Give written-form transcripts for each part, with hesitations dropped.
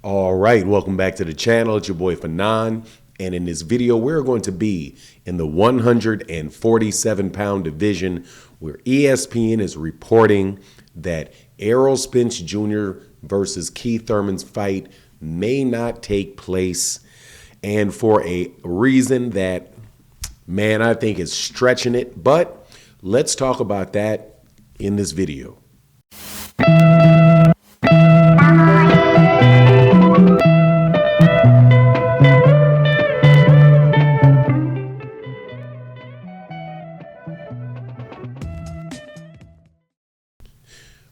All right, welcome back to the channel. It's your boy Fanon, and in this video, we're going to be in the 147-pound division, where ESPN is reporting that Errol Spence Jr. versus Keith Thurman's fight may not take place, and for a reason that, man, I think is stretching it. But let's talk about that in this video.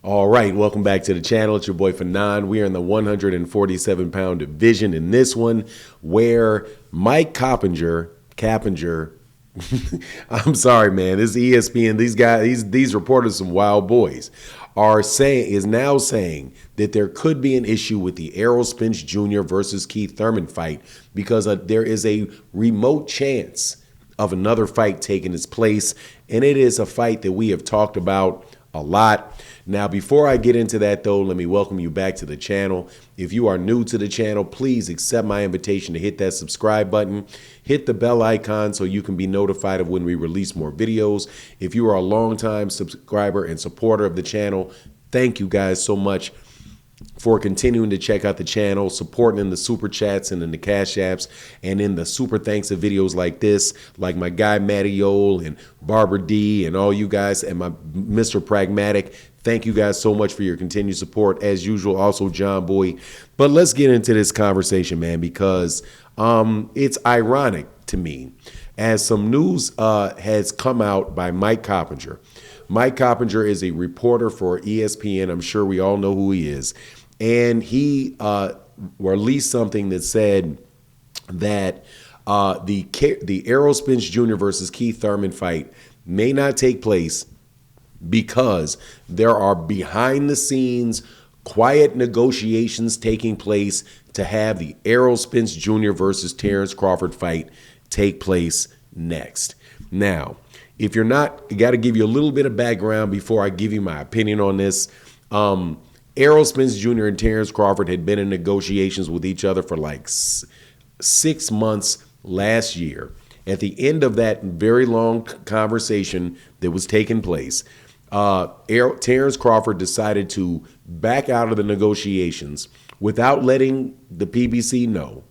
All right, welcome back to the channel. It's your boy Fanon. We are in the 147-pound division in this one, where Mike Coppinger, I'm sorry, man, this ESPN, these guys, these reporters, some wild boys, is now saying that there could be an issue with the Errol Spence Jr. versus Keith Thurman fight because there is a remote chance of another fight taking its place, and it is a fight that we have talked about a lot. Now, before I get into that, though, let me welcome you back to the channel. If you are new to the channel, please accept my invitation to hit that subscribe button. Hit the bell icon so you can be notified of when we release more videos. If you are a longtime subscriber and supporter of the channel, thank you guys so much for continuing to check out the channel, supporting in the super chats and in the cash apps and in the super thanks of videos like this, like my guy Matty Ole and Barbara D and all you guys and my Mr. Pragmatic. Thank you guys so much for your continued support as usual. Also John Boy. But let's get into this conversation, man, because it's ironic to me as some news has come out by Mike Coppinger. Mike Coppinger is a reporter for ESPN. I'm sure we all know who he is. And he released something that said that the Errol Spence Jr. versus Keith Thurman fight may not take place because there are behind-the-scenes quiet negotiations taking place to have the Errol Spence Jr. versus Terence Crawford fight take place next. Now, if you're not, I got to give you a little bit of background before I give you my opinion on this. Errol Spence Jr. and Terence Crawford had been in negotiations with each other for like 6 months last year. At the end of that very long conversation that was taking place, Terence Crawford decided to back out of the negotiations without letting the PBC know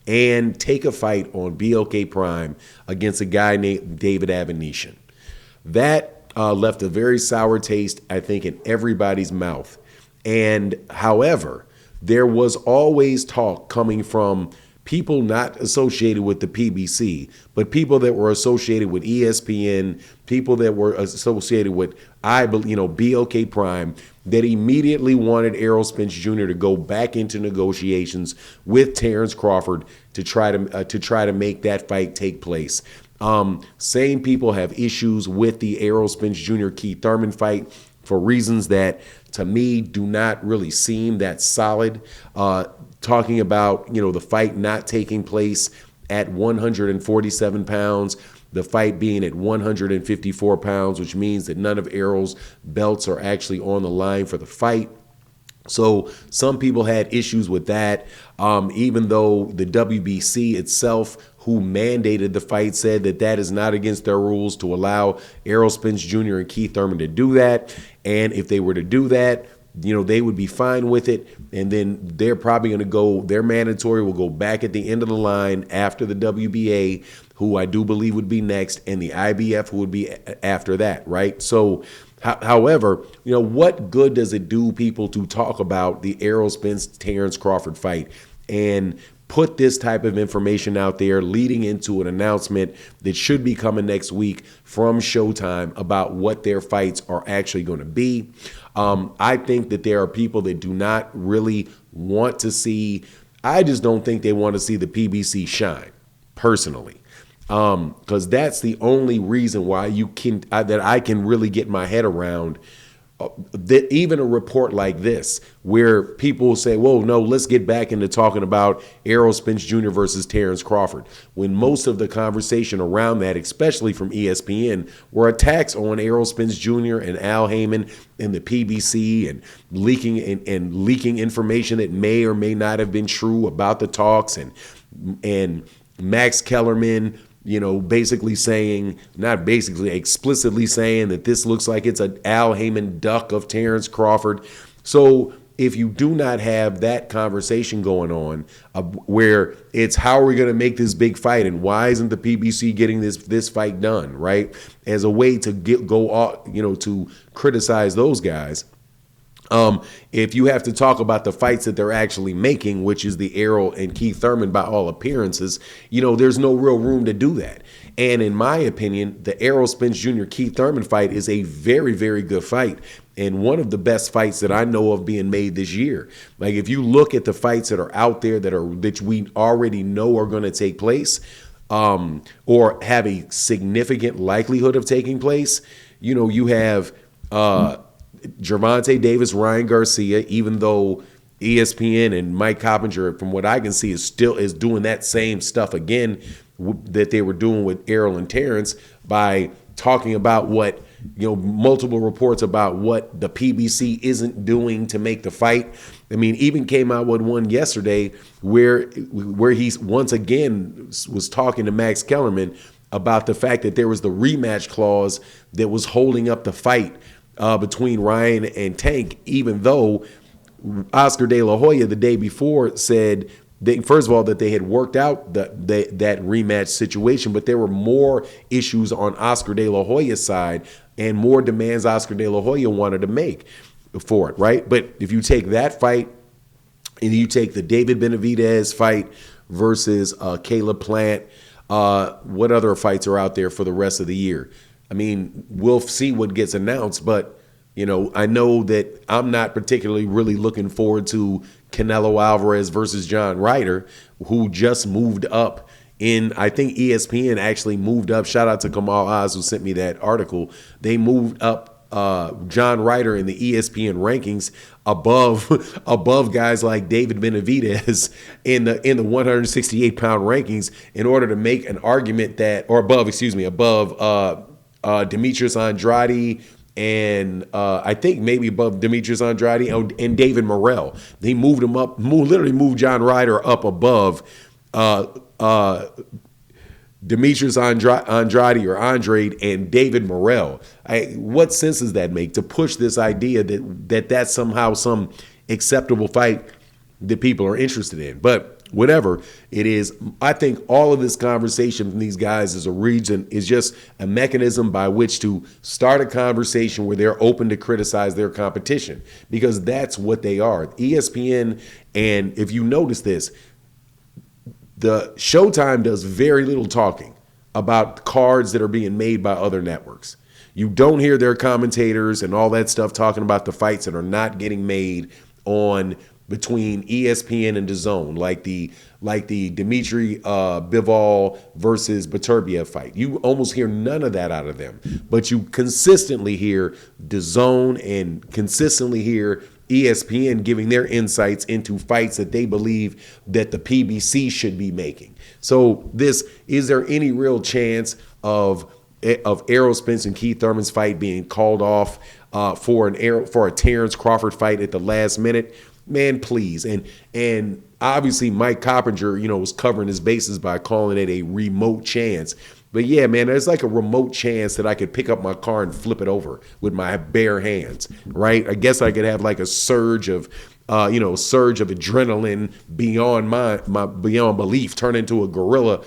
and take a fight on BLK Prime against a guy named David Avanesyan. That left a very sour taste, I think, in everybody's mouth. And however, there was always talk coming from people not associated with the PBC, but people that were associated with ESPN, people that were associated with, BLK Prime, that immediately wanted Errol Spence Jr. to go back into negotiations with Terence Crawford to try to make that fight take place. Same people have issues with the Errol Spence Jr. Keith Thurman fight for reasons that, to me, do not really seem that solid. Talking about, the fight not taking place at 147 pounds, the fight being at 154 pounds, which means that none of Errol's belts are actually on the line for the fight. So some people had issues with that, even though the WBC itself, who mandated the fight, said that that is not against their rules to allow Errol Spence Jr. and Keith Thurman to do that. And if they were to do that, they would be fine with it. And then they're probably going to go, their mandatory will go back at the end of the line after the WBA, who I do believe would be next, and the IBF, who would be after that, right? So, however, what good does it do people to talk about the Errol Spence Terence Crawford fight and put this type of information out there leading into an announcement that should be coming next week from Showtime about what their fights are actually going to be? I think that there are people that do not really want to see, I just don't think they want to see the PBC shine, personally. Because that's the only reason why that I can really get my head around that even a report like this, where people say, "Whoa, no, let's get back into talking about Errol Spence Jr. versus Terence Crawford," when most of the conversation around that, especially from ESPN, were attacks on Errol Spence Jr. and Al Heyman and the PBC and leaking information that may or may not have been true about the talks, and Max Kellerman, basically saying, not basically, explicitly saying that this looks like it's an Al Heyman duck of Terence Crawford. So if you do not have that conversation going on, where it's how are we going to make this big fight and why isn't the PBC getting this fight done, right? As a way to to criticize those guys. If you have to talk about the fights that they're actually making, which is the Errol and Keith Thurman by all appearances, there's no real room to do that. And in my opinion, the Errol Spence Jr. Keith Thurman fight is a very, very good fight and one of the best fights that I know of being made this year. Like, if you look at the fights that are out there that we already know are going to take place, or have a significant likelihood of taking place, you have Gervonta Davis, Ryan Garcia, even though ESPN and Mike Coppinger, from what I can see, is doing that same stuff again that they were doing with Errol and Terence by talking about what, multiple reports about what the PBC isn't doing to make the fight. I mean, even came out with one yesterday where he once again was talking to Max Kellerman about the fact that there was the rematch clause that was holding up the fight between Ryan and Tank, even though Oscar De La Hoya the day before said, first of all, that they had worked out that rematch situation, but there were more issues on Oscar De La Hoya's side and more demands Oscar De La Hoya wanted to make for it, right? But if you take that fight and you take the David Benavidez fight versus Caleb Plant, what other fights are out there for the rest of the year? I mean, we'll see what gets announced, but I know that I'm not particularly really looking forward to Canelo Alvarez versus John Ryder, who just moved up I think ESPN actually moved up. Shout out to Kamal Oz, who sent me that article. They moved up John Ryder in the ESPN rankings above guys like David Benavidez in the 168-pound rankings in order to make an argument that, or above Demetrius Andrade, and I think maybe above Demetrius Andrade and David Morrell. They moved him up, literally moved John Ryder up above Demetrius Andrade and David Morrell. What sense does that make, to push this idea that's somehow some acceptable fight that people are interested in? But whatever it is, I think all of this conversation from these guys is just a mechanism by which to start a conversation where they're open to criticize their competition, because that's what they are. ESPN, and if you notice this, the Showtime does very little talking about cards that are being made by other networks. You don't hear their commentators and all that stuff talking about the fights that are not getting made on between ESPN and DAZN, like the Dmitry Bivol versus Beterbiev fight. You almost hear none of that out of them, but you consistently hear DAZN and consistently hear ESPN giving their insights into fights that they believe that the PBC should be making. So is there any real chance of Errol Spence and Keith Thurman's fight being called off for a Terence Crawford fight at the last minute? Man, please. And obviously Mike Coppinger, was covering his bases by calling it a remote chance. But yeah, man, there's like a remote chance that I could pick up my car and flip it over with my bare hands, right? I guess I could have like a surge of adrenaline beyond belief, turn into a gorilla,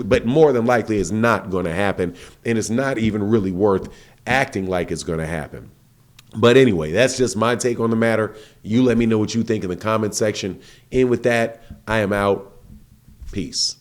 but more than likely it's not going to happen. And it's not even really worth acting like it's going to happen. But anyway, that's just my take on the matter. You let me know what you think in the comment section. And with that, I am out. Peace.